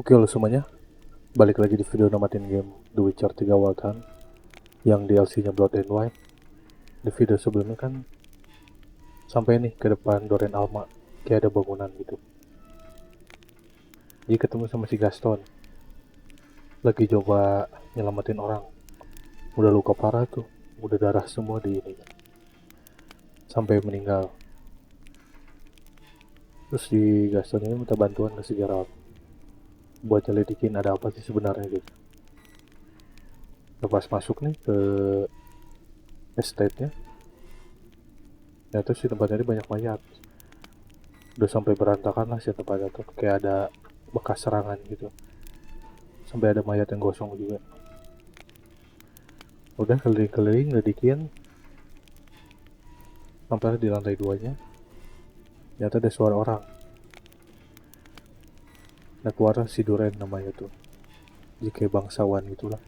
Oke lo semuanya, balik lagi di video namatin game The Witcher 3 Wild Hunt yang DLC-nya Blood and Wine. Di video sebelumnya kan sampai nih ke depan Doren Alma, kayak ada bangunan gitu. Jadi ketemu sama si Gaston, lagi coba nyelamatin orang. Udah luka parah tuh, udah darah semua di ini, sampai meninggal. Terus si Gaston ini minta bantuan ke si Geralt buat nyelidikin ada apa sih sebenarnya gitu. Lepas masuk nih ke estate-nya, ya terus di tempatnya ini banyak mayat. Udah sampai berantakan lah si tempatnya tuh, kayak ada bekas serangan gitu, sampai ada mayat yang gosong juga. Udah keliling-keliling ngelidikin sampai di lantai 2-nya ternyata ada suara orang. Nah keluar si Duren namanya tuh, jadi kayak bangsawan gitulah.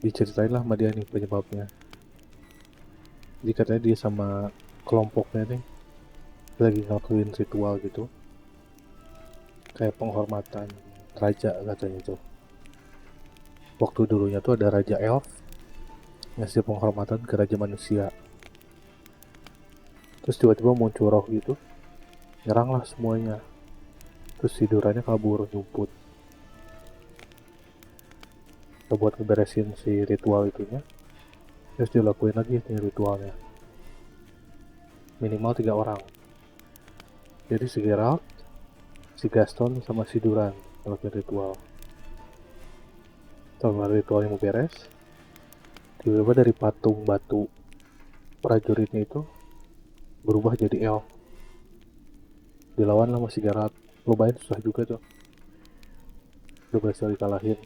Diceritain lah sama dia nih penyebabnya. Jadi katanya dia sama kelompoknya nih lagi ngelakuin ritual gitu, kayak penghormatan raja katanya tuh. Waktu dulunya tuh ada raja elf ngasih penghormatan ke raja manusia, terus tiba-tiba muncul roh gitu, nyerang lah semuanya. Terus tidurannya kabur nyumput. Kita buat ngeberesin si ritual itunya, terus dilakuin lagi nih ritualnya. Minimal 3 orang. Jadi si Geralt, si Gaston, sama si Duran ngelakuin ritual. Setelah ritualnya mau beres, tiba-tiba dari patung batu prajuritnya itu berubah jadi elf. Dilawan lah sama si Geralt. Lumayan susah juga tuh. Udah berhasil dikalahin.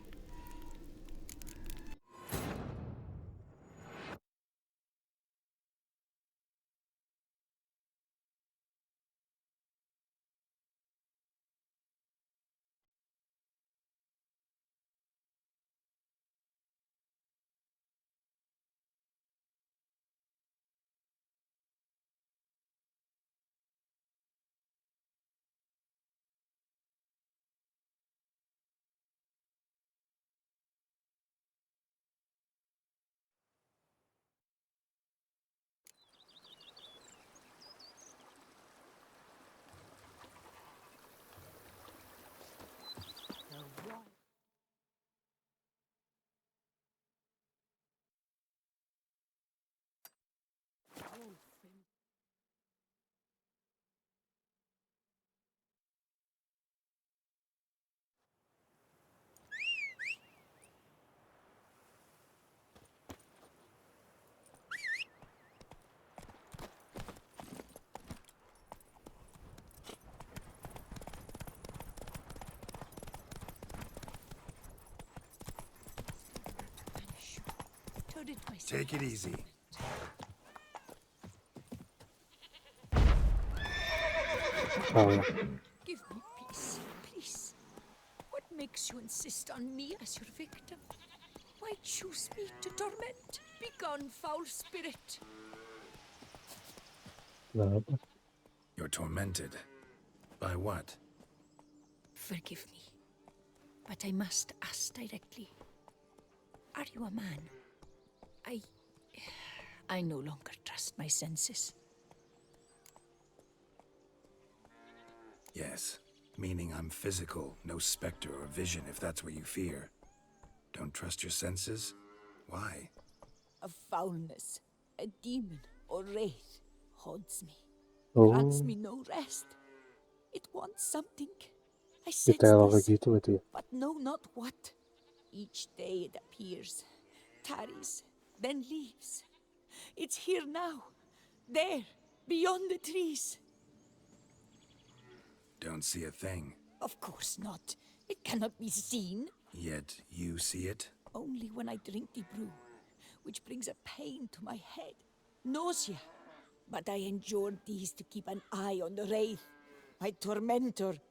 Take it easy. Oh ya, Give me peace, please. What makes you insist on me as your victim? Why choose me to torment? Begone, foul spirit. kenapa? You're tormented. By what? Forgive me, but I must ask directly. Are you a man? I no longer trust my senses. Yes. Meaning I'm physical, no specter or vision if that's what you fear. Don't trust your senses? Why? A foulness, a demon or wraith haunts me. Oh, Grants me no rest. It wants something. I sense detail kayak this, gitu berarti ya. but know not what. Each day it appears, tarries, then leaves. It's here now, there, beyond the trees. Don't see a thing. Of course not. It cannot be seen. Yet you see it? Only when I drink the brew, which brings a pain to my head, nausea. But I endured these to keep an eye on the wraith, my tormentor.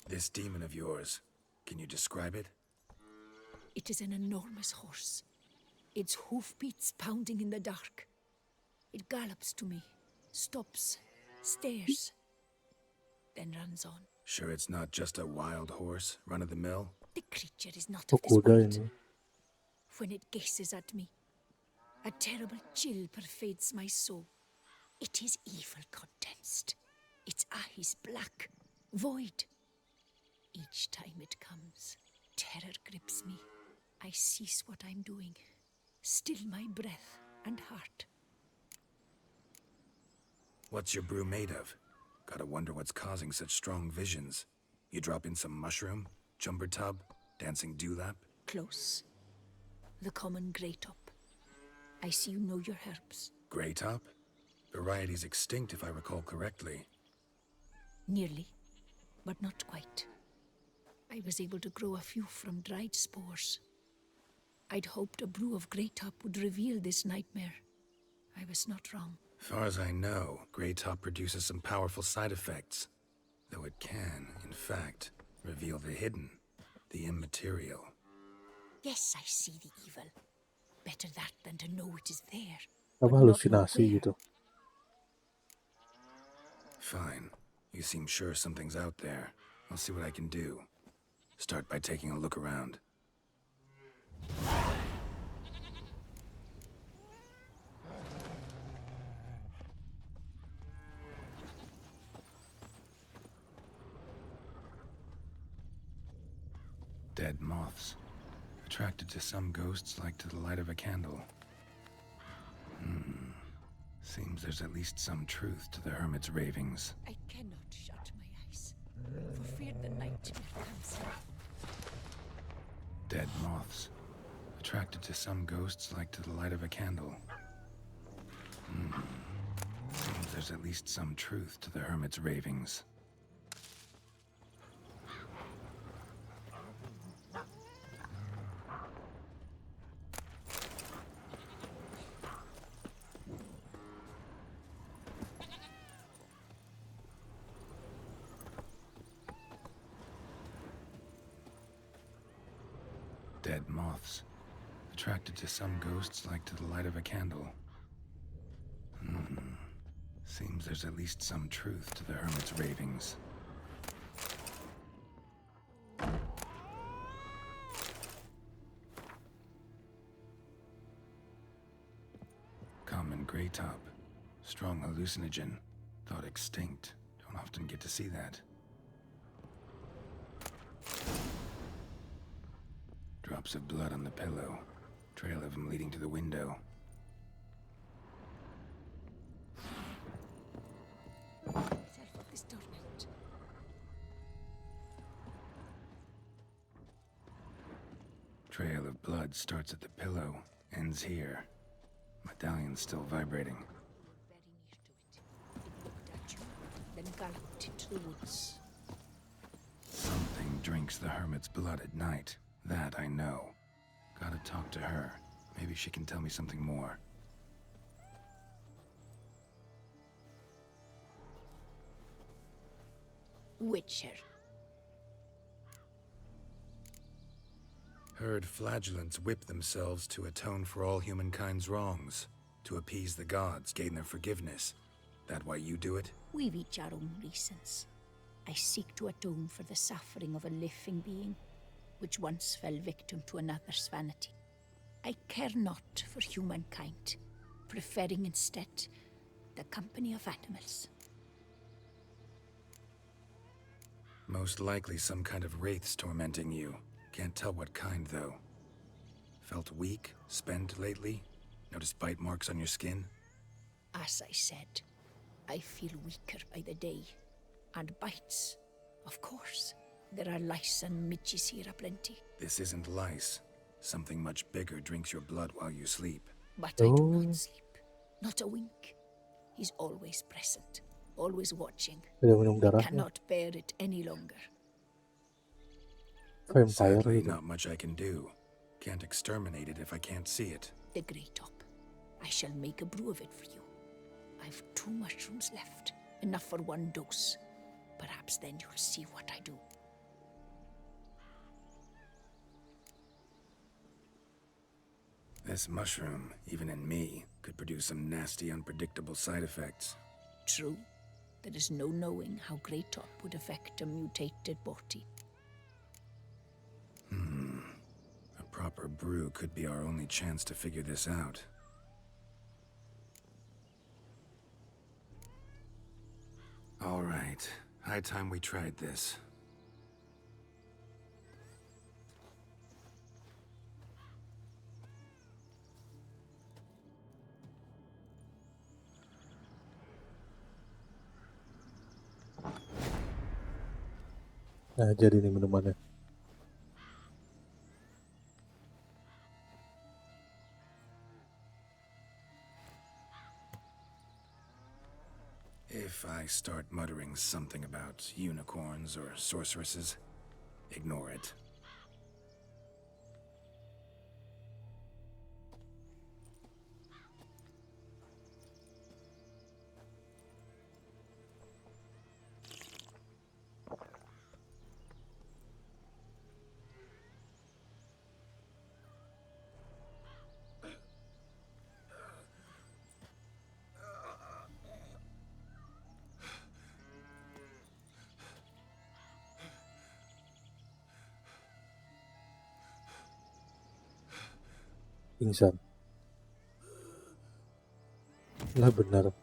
This demon of yours, can you describe it? It is an enormous horse, its hoofbeats pounding in the dark. It gallops to me, stops, stares. then runs on. Sure it's not just a wild horse, run-of-the-mill? The creature is not Oh, of this kuda world. ini. When it gazes at me, a terrible chill pervades my soul. It is evil condensed. Its eyes black, void. Each time it comes, terror grips me. I cease what I'm doing, still my breath and heart. What's your brew made of? Gotta wonder what's causing such strong visions. You drop in some mushroom, jumper tub, dancing dewlap? Close. The common grey top. I see you know your herbs. Grey top? Variety's extinct if I recall correctly. Nearly, but not quite. I was able to grow a few from dried spores. I'd hoped a brew of grey top would reveal this nightmare. I was not wrong. Far as I know, grey top produces some powerful side effects. Though it can, in fact, reveal the hidden, the immaterial. Yes, I see the evil. Better that than to know it is there. Apa but not know halusinasi where. gitu. Fine. You seem sure something's out there. I'll see what I can do. Start by taking a look around. Dead moths. Attracted to some ghosts like to the light of a candle. Seems there's at least some truth to the hermit's ravings. I cannot shut my eyes, for fear the nightmare comes in. Dead moths. Attracted to some ghosts like to the light of a candle. Seems there's at least some truth to the hermit's ravings. Dead moths. Attracted to some ghosts like to the light of a candle. Seems there's at least some truth to the hermit's ravings. Common gray top. Strong hallucinogen. Thought extinct. Don't often get to see that. Drops of blood on the pillow. Trail of him leading to the window. Myself of this torment. Trail of blood starts at the pillow, ends here. Medallion's still vibrating. Very near to it. It looked at you, then galloped into the woods. Something drinks the hermit's blood at night. That I know. Gotta talk to her. Maybe she can tell me something more. Witcher. Heard flagellants whip themselves to atone for all humankind's wrongs. To appease the gods, gain their forgiveness. That why you do it? We've each our own reasons. I seek to atone for the suffering of a living being, which once fell victim to another's vanity. I care not for humankind, preferring instead the company of animals. Most likely some kind of wraiths tormenting you. Can't tell what kind, though. Felt weak, spent lately? Noticed bite marks on your skin? As I said, I feel weaker by the day. And bites, of course. There are lice and midges here aplenty. This isn't lice. Something much bigger drinks your blood while you sleep. But I do Oh. not sleep. Not a wink. He's always present, always watching. Ada minum darahnya. Cannot bear it any longer. Vampire Sadly, gitu. not much I can do. Can't exterminate it if I can't see it. The grey top. I shall make a brew of it for you. I've 2 mushrooms left, enough for 1 dose. Perhaps then you'll see what I do. This mushroom, even in me, could produce some nasty, unpredictable side effects. True. there is no knowing how Grey Top would affect a mutated body. A proper brew could be our only chance to figure this out. All right, high time we tried this. Nah, jadi nih minumannya. If I start muttering something about unicorns or sorceresses, ignore it. Pingsan. Lah benar.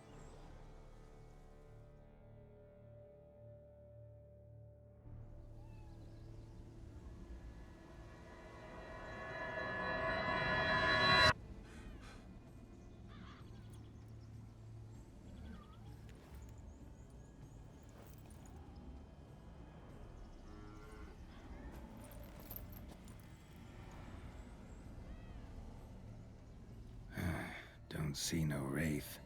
Don't see no wraith.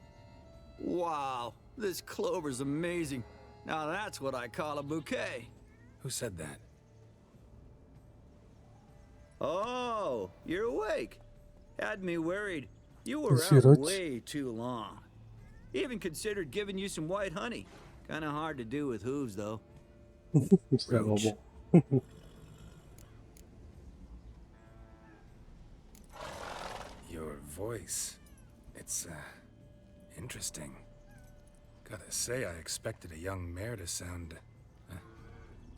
Wow, this clover's amazing. Now that's what I call a bouquet. Who said that? Oh, you're awake. Had me worried. You were Is he out rich? way too long. Even considered giving you some white honey. Kinda hard to do with hooves, though. Bisa Roach. ngomong. Your voice. It's, interesting. Gotta say, I expected a young mare to sound,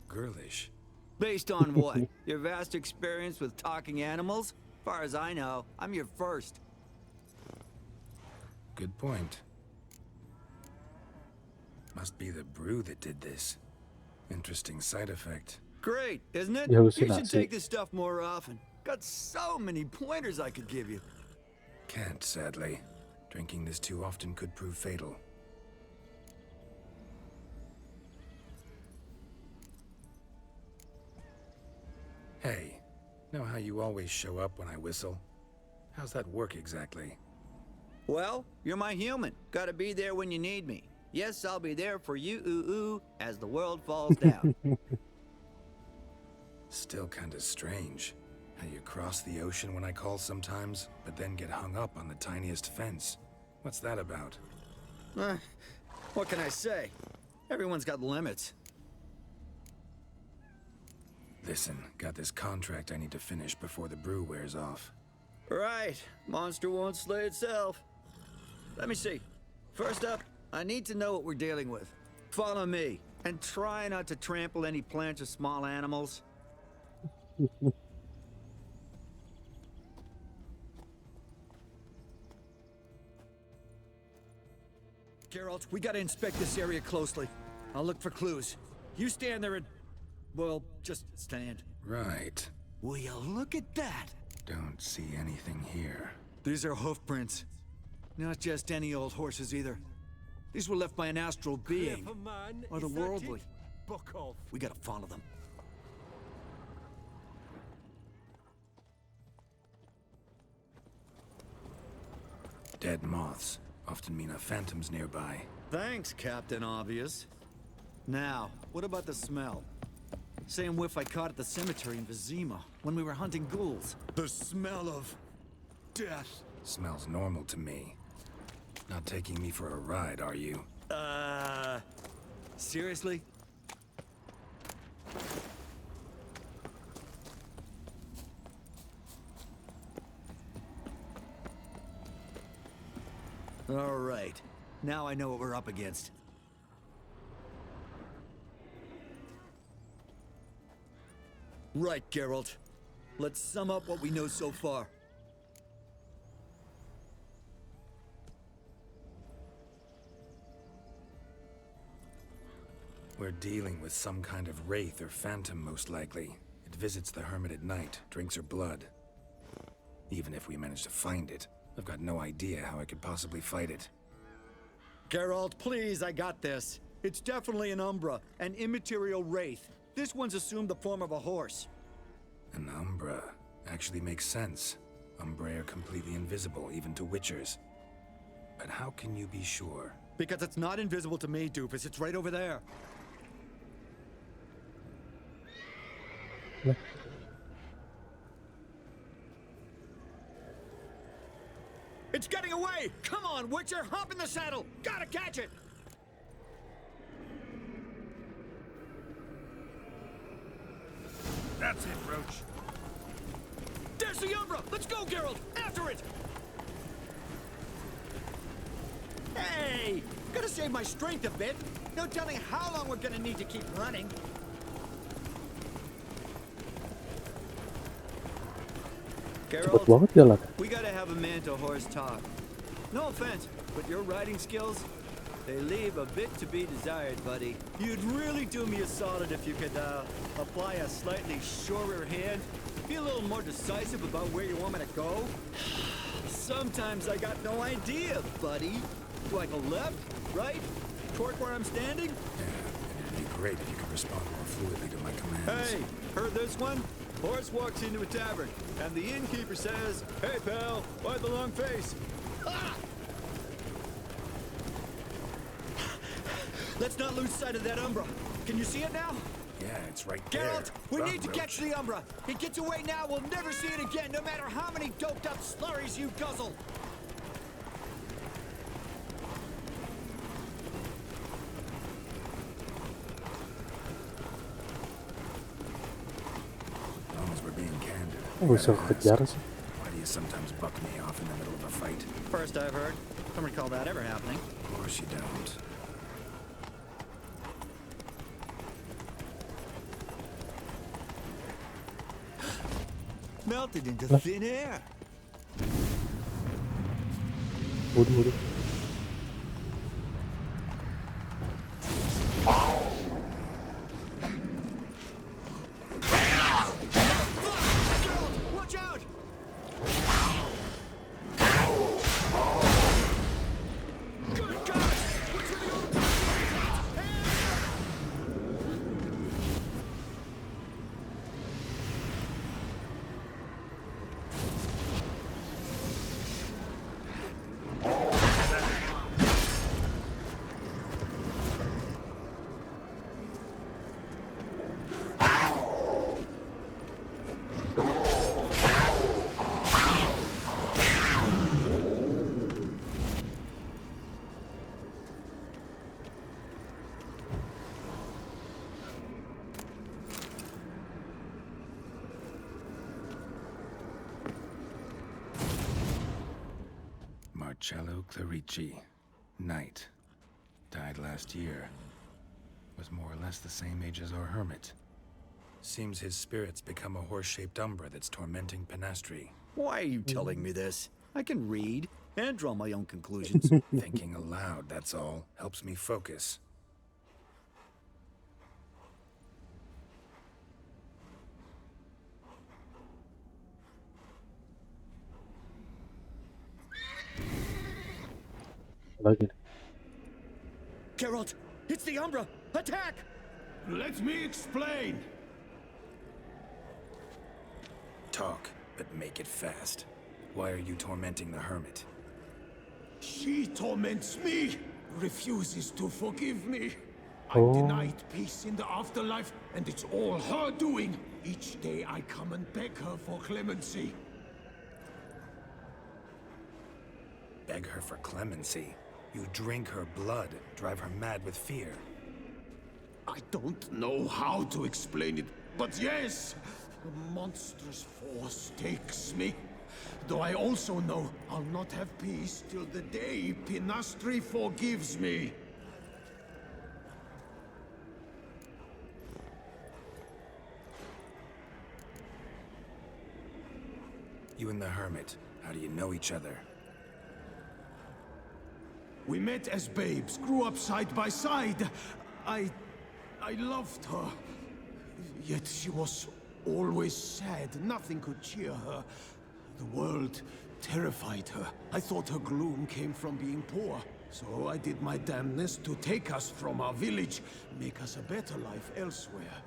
girlish. Based on what? Your vast experience with talking animals? Far as I know, I'm your first. Good point. Must be the brew that did this. Interesting side effect. Great, isn't it? Yeah, You we've seen should that, take see. this stuff more often. Got so many pointers I could give you. Can't, sadly. Drinking this too often could prove fatal. Hey, know how you always show up when I whistle? How's that work exactly? Well, you're my human. Gotta be there when you need me. Yes, I'll be there for you, ooh, as the world falls down. Still kinda strange. How you cross the ocean when I call sometimes, but then get hung up on the tiniest fence. What's that about? What can I say? Everyone's got limits. Listen, got this contract I need to finish before the brew wears off. Right. Monster won't slay itself. Let me see. First up, I need to know what we're dealing with. Follow me, and try not to trample any plants or small animals. Geralt, we gotta inspect this area closely. I'll look for clues. You stand there and... well, just stand. Right. Will you look at that? Don't see anything here. These are hoof prints. Not just any old horses either. These were left by an astral being. Or the worldly. We gotta follow them. Dead moths often mean a phantom's nearby. Thanks, Captain Obvious. Now, what about the smell? Same whiff I caught at the cemetery in Vizima when we were hunting ghouls. The smell of... death. Smells normal to me. Not taking me for a ride, are you? Seriously? All right. Now I know what we're up against. Right, Geralt. Let's sum up what we know so far. We're dealing with some kind of wraith or phantom, most likely. It visits the hermit at night, drinks her blood. Even if we manage to find it, I've got no idea how I could possibly fight it. Geralt, please, I got this. It's definitely an Umbra, an immaterial wraith. This one's assumed the form of a horse. An Umbra actually makes sense. Umbrae are completely invisible, even to witchers. But how can you be sure? Because it's not invisible to me, Doofus. It's right over there. Lah, It's getting away! Come on, Witcher! Hop in the saddle! Gotta catch it! That's it, Roach. There's the Umbra! Let's go, Geralt! After it! Hey! Gotta save my strength a bit. No telling how long we're gonna need to keep running. cepet Geralt, banget jalan. we gotta have a man-to-horse talk. No offense, but your riding skills, they leave a bit to be desired, buddy. You'd really do me a solid if you could, apply a slightly surer hand. Be a little more decisive about where you want me to go. Sometimes I got no idea, buddy. Do I go left, right, toward where I'm standing? Yeah, it'd be great if you could respond more fluidly to my commands. Hey, heard this one? Horse walks into a tavern, and the innkeeper says, "Hey, pal, why the long face?" Ah! Let's not lose sight of that Umbra. Can you see it now? Yeah, it's right there. Geralt, we Run, need to Roach. catch the Umbra. It gets away now, we'll never see it again, no matter how many doped-up slurries you guzzle. As long as we're being candid. Oh, bisa gotta ask, kejar sih. why do you sometimes buck me off in the middle of a fight? First I've heard. Don't recall that ever happening. Of course you don't. Melted into Lah. thin air. Waduh, waduh. Geralt, watch out! Good God! Which of the old Marcello Clarici. Knight. Died last year. Was more or less the same age as our hermit. Seems his spirit's become a horse-shaped umbra that's tormenting Penastri. Why are you telling me this? I can read and draw my own conclusions. Thinking aloud, that's all. Helps me focus. Lagi nih. Geralt, it's the Umbra! Attack! Let me explain. Talk, but make it fast. Why are you tormenting the hermit? She torments me, refuses to forgive me. Oh. I'm denied peace in the afterlife, and it's all her doing. Each day I come and beg her for clemency. Beg her for clemency. You drink her blood, drive her mad with fear. I don't know how to explain it, but yes, a monstrous force takes me. Though I also know I'll not have peace till the day Penastri forgives me. you and the hermit? How do you know each other? We met as babes, grew up side by side. I loved her. Yet she was always sad. Nothing could cheer her. The world terrified her. I thought her gloom came from being poor. So I did my damnedest to take us from our village, make us a better life elsewhere.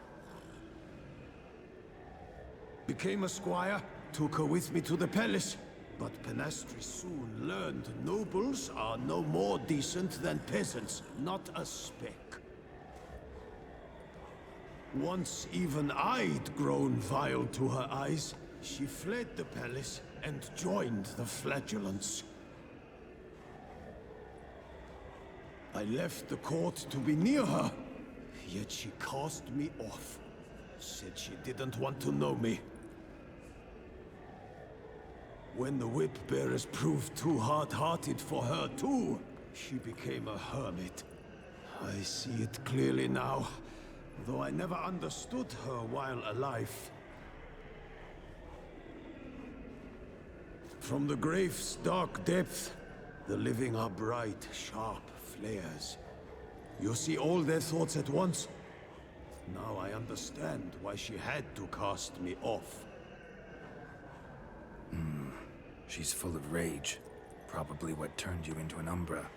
Became a squire, took her with me to the palace. But Penastri soon learned nobles are no more decent than peasants, not a speck. Once even I'd grown vile to her eyes, she fled the palace and joined the flagellants. I left the court to be near her, yet she cast me off. Said she didn't want to know me. When the whip bearers proved too hard-hearted for her too, she became a hermit. I see it clearly now, though I never understood her while alive. From the grave's dark depth, the living are bright, sharp flares. You see all their thoughts at once. Now I understand why she had to cast me off. She's full of rage. Probably what turned you into an Umbra.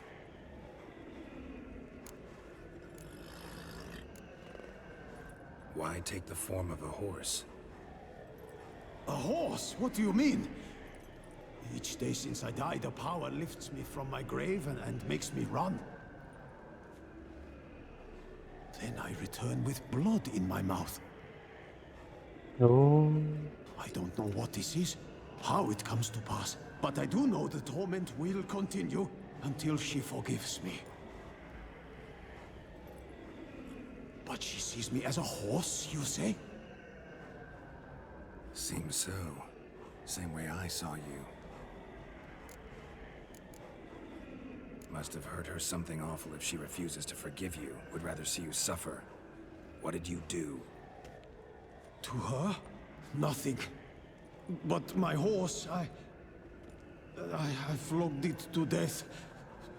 Why take the form of a horse? A horse? What do you mean? Each day since I died, a power lifts me from my grave and makes me run. Then I return with blood in my mouth. Oh, I don't know what this is, how it comes to pass, but I do know the torment will continue until she forgives me. But she sees me as a horse, you say? Seems so. Same way I saw you. Must have hurt her something awful if she refuses to forgive you. Would rather see you suffer. What did you do? To her? Nothing. But my horse, I flogged it to death.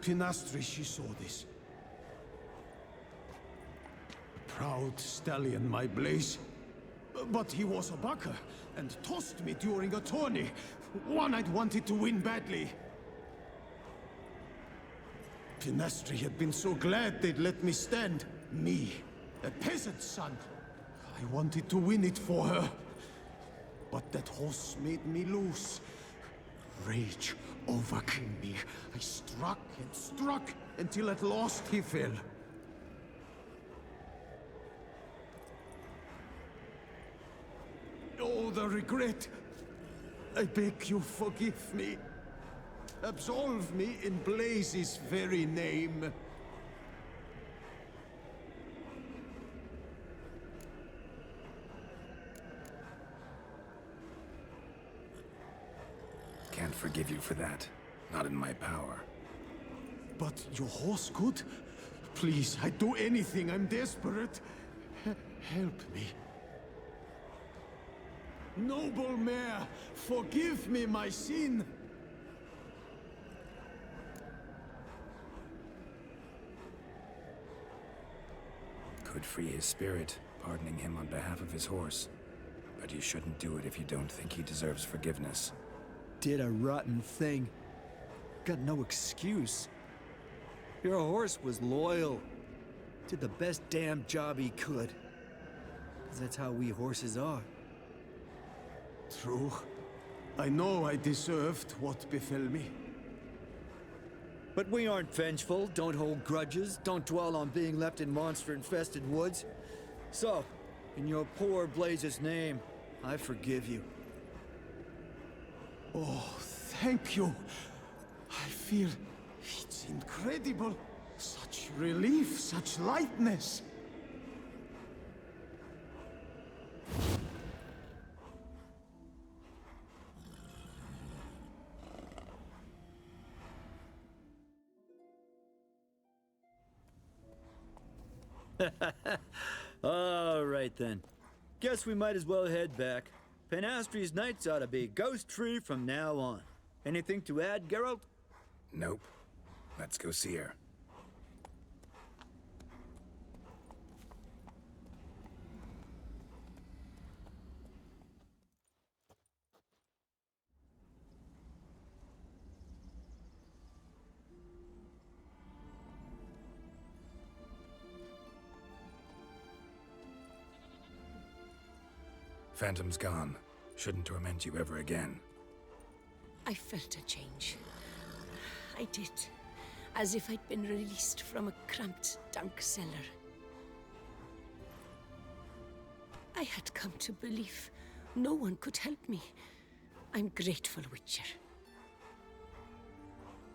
Penastri, she saw this. Proud stallion, my Blaze. But he was a bucker, and tossed me during a tourney. One I'd wanted to win badly. Penastri had been so glad they'd let me stand. Me, a peasant's son. I wanted to win it for her. But that horse made me loose. Rage overcame me. I struck and struck until at last he fell. Oh, the regret. I beg you, forgive me. Absolve me in Blaze's very name. Can't forgive you for that. Not in my power. But your horse could? Please, I'd do anything. I'm desperate. Help me. Noble mare, forgive me my sin. Could free his spirit, pardoning him on behalf of his horse. But you shouldn't do it if you don't think he deserves forgiveness. Did a rotten thing. Got no excuse. Your horse was loyal. Did the best damn job he could. 'Cause that's how we horses are. True. I know I deserved what befell me. But we aren't vengeful, don't hold grudges, don't dwell on being left in monster-infested woods. So, in your poor Blaze's name, I forgive you. Oh, thank you. I feel it's incredible. Such relief, such lightness. All right then. Guess we might as well head back. Penastri's nights ought to be ghost-free from now on. Anything to add, Geralt? Nope. Let's go see her. Phantom's gone. Shouldn't torment you ever again. I felt a change. I did. As if I'd been released from a cramped, dank cellar. I had come to believe no one could help me. I'm grateful, Witcher.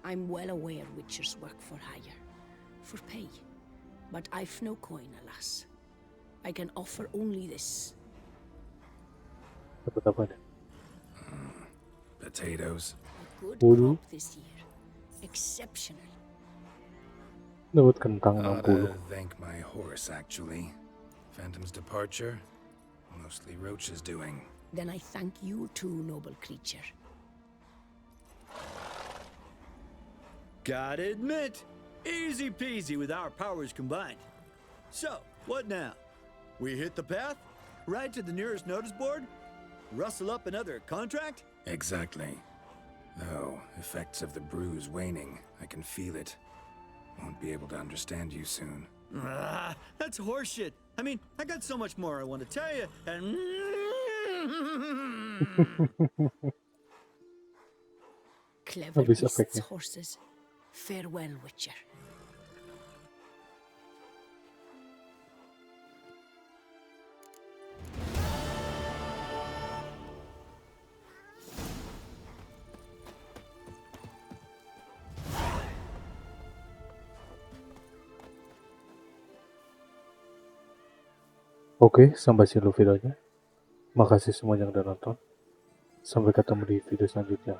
I'm well aware Witchers work for hire, for pay. But I've no coin, alas. I can offer only this. Dapat apa nih? Potatoes. A good Waduh. crop this year. Exceptional. Dapat kentang Ought 60. to thank my horse, actually. Phantom's departure, mostly Roach's doing. Then I thank you too, noble creature. Gotta admit, easy peasy with our powers combined. So, what now? We hit the path? Ride to the nearest notice board? Rustle up another contract? Exactly. Though, effects of the bruise waning. I can feel it. Won't be able to understand you soon. Ah, that's horseshit. I mean, I got so much more I want to tell you, and... Clever Habis beasts, efeknya. horses. Farewell, Witcher. Oke, sampai sini dulu videonya. Makasih semua yang udah nonton. Sampai ketemu di video selanjutnya.